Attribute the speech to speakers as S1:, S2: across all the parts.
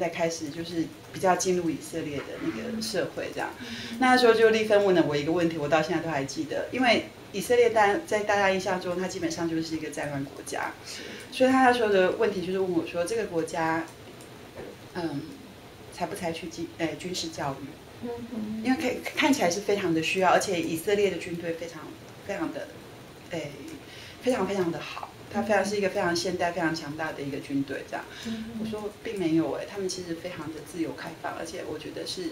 S1: 才开始就是比较进入以色列的那个社会这样。那时候就立芬问了我一个问题，我到现在都还记得，因为以色列在大家印象中，它基本上就是一个战乱国家，所以他那时候的问题就是问我说，这个国家，采不采取军事教育？因为看起来是非常的需要，而且以色列的军队非常的，非常的好，它是一个非常现代、非常强大的一个军队这样。我说并没有他们其实非常的自由开放，而且我觉得是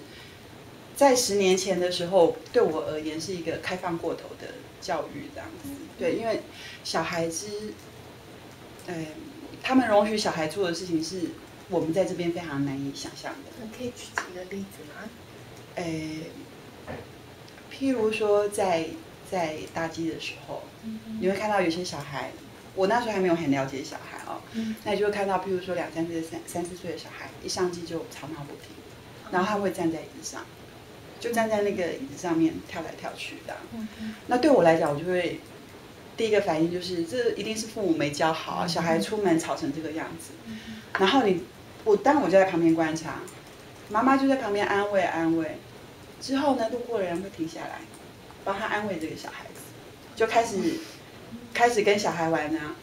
S1: 在10年前的时候，对我而言是一个开放过头的教育这样子。对，因为小孩子，他们容许小孩做的事情是我们在这边非常难以想象的。
S2: 可以举几个例子吗？
S1: 譬如说在搭机的时候，你会看到有些小孩，我那时候还没有很了解小孩哦，那你就会看到，譬如说2、3岁、3、4岁的小孩，一上机就吵闹不停，然后他会站在椅子上，就站在那个椅子上面跳来跳去的。那对我来讲，我就会第一个反应就是，这一定是父母没教好啊，小孩出门吵成这个样子。然后当然我就在旁边观察，妈妈就在旁边安慰。之后呢，路过的人会停下来，帮他安慰这个小孩子，就开始跟小孩玩啊。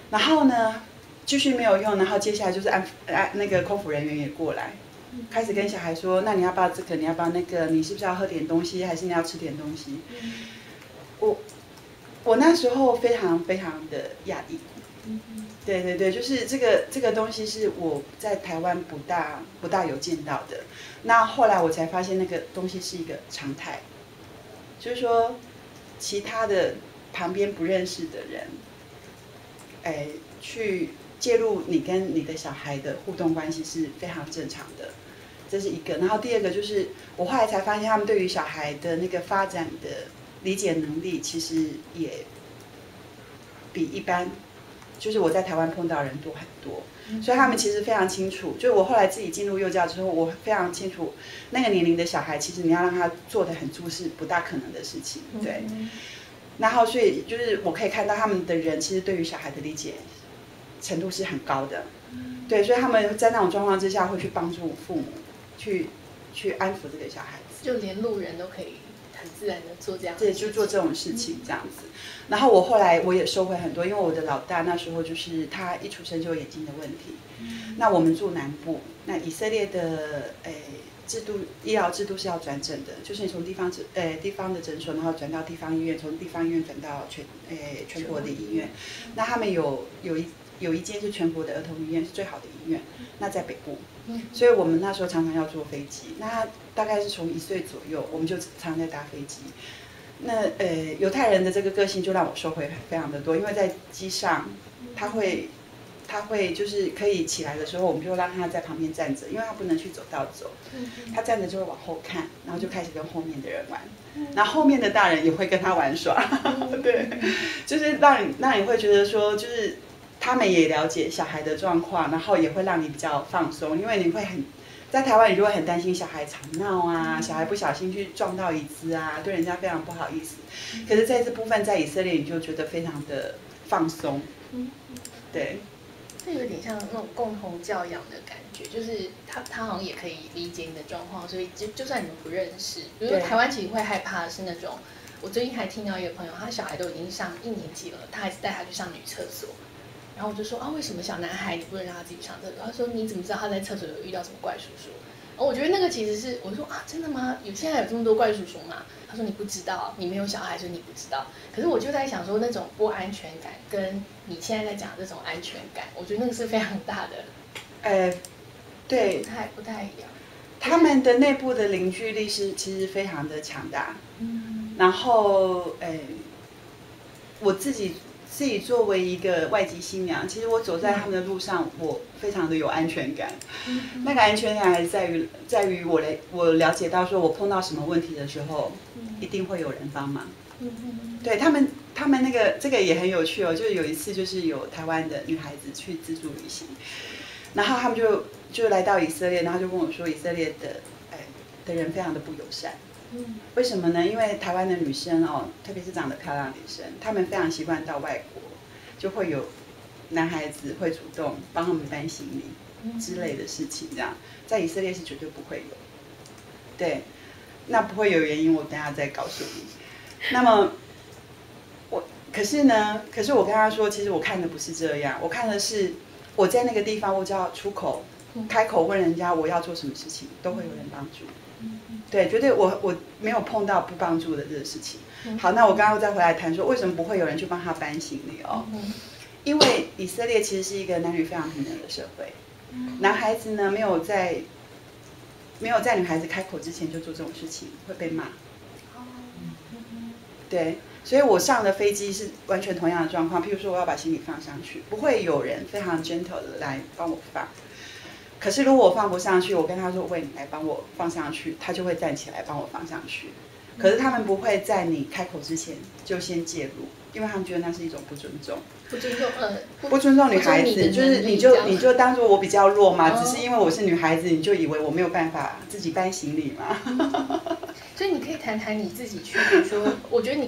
S1: 然后呢，继续没有用，然后接下来就是那个空服人员也过来，开始跟小孩说，那你要不要这个？你要不要那个？你是不是要喝点东西，还是你要吃点东西？我那时候非常的讶异。对，就是这个东西是我在台湾不大有见到的。那后来我才发现那个东西是一个常态，就是说其他的旁边不认识的人，去介入你跟你的小孩的互动关系是非常正常的，这是一个。然后第二个就是我后来才发现，他们对于小孩的那个发展的理解能力，其实也比一般。就是我在台湾碰到的人多很多，所以他们其实非常清楚。就我后来自己进入幼教之后，我非常清楚那个年龄的小孩，其实你要让他做得很足是不大可能的事情。对，然后所以就是我可以看到他们的人其实对于小孩的理解程度是很高的。对，所以他们在那种状况之下会去帮助父母去安抚这个小孩子，
S2: 就连路人都可以很自然的做这样的事情，
S1: 对，就做这种事情这样子。然后我后来我也收回很多，因为我的老大那时候就是他一出生就有眼睛的问题。那我们住南部，那以色列的医疗制度是要转诊的，就是你从地方的诊所，然后转到地方医院，从地方医院转到全国的医院。那他们有一间是全国的儿童医院，是最好的医院，那在北部。所以我们那时候常常要坐飞机，那大概是从1岁左右，我们就常在搭飞机。那犹太人的这个个性就让我收回非常的多，因为在机上，他会就是可以起来的时候，我们就让他在旁边站着，因为他不能去走道走，他站着就会往后看，然后就开始跟后面的人玩，然后后面的大人也会跟他玩耍，对，就是让你会觉得说，就是他们也了解小孩的状况，然后也会让你比较放松，因为你会在台湾，你就会很担心小孩吵闹啊，小孩不小心去撞到椅子啊，对人家非常不好意思。可是在这部分，在以色列你就觉得非常的放松，对。
S2: 这有点像那种共同教养的感觉，就是他好像也可以理解你的状况，所以就算你们不认识，比如说台湾其实会害怕的是那种，我最近还听到一个朋友，他小孩都已经上1年级了，他还是带他去上女厕所。然后我就说啊，为什么小男孩你不能让他自己上厕所？他说你怎么知道他在厕所有遇到什么怪叔叔？然后我觉得那个其实是，我说啊，真的吗？现在有这么多怪叔叔吗？他说你不知道，你没有小孩，所以你不知道。可是我就在想说，那种不安全感跟你现在在讲的这种安全感，我觉得那个是非常大的。
S1: 对，
S2: 不太一样。
S1: 他们的内部的凝聚力其实非常的强大。然后我自己作为一个外籍新娘，其实我走在他们的路上，我非常的有安全感。那个安全感还是在于我了解到说，我碰到什么问题的时候，一定会有人帮忙。对他们那个这个也很有趣哦，就是有一次就是有台湾的女孩子去自助旅行，然后他们就来到以色列，然后就跟我说以色列的人非常的不友善。为什么呢？因为台湾的女生哦，特别是长得漂亮的女生，她们非常习惯到外国，就会有男孩子会主动帮他们搬行李，之类的事情，这样在以色列是绝对不会有。对，那不会有原因，我等一下再告诉你。那么可是我跟他说，其实我看的不是这样，我看的是我在那个地方，我只要出口开口问人家我要做什么事情，都会有人帮助。对，绝对我没有碰到不帮助的这个事情。好，那我刚刚再回来谈说，为什么不会有人去帮他搬行李哦？因为以色列其实是一个男女非常平等的社会，男孩子呢没有在女孩子开口之前就做这种事情，会被骂。对，所以我上的飞机是完全同样的状况。譬如说我要把行李放上去，不会有人非常 gentle 的来帮我放。可是如果我放不上去，我跟他说：“喂，你来帮我放上去。”他就会站起来帮我放上去。可是他们不会在你开口之前就先介入，因为他们觉得那是一种不尊重。不尊重女孩子，就是你就当作我比较弱嘛，只是因为我是女孩子，你就以为我没有办法自己搬行李嘛。
S2: 所以你可以谈谈你自己去，比如说，我觉得你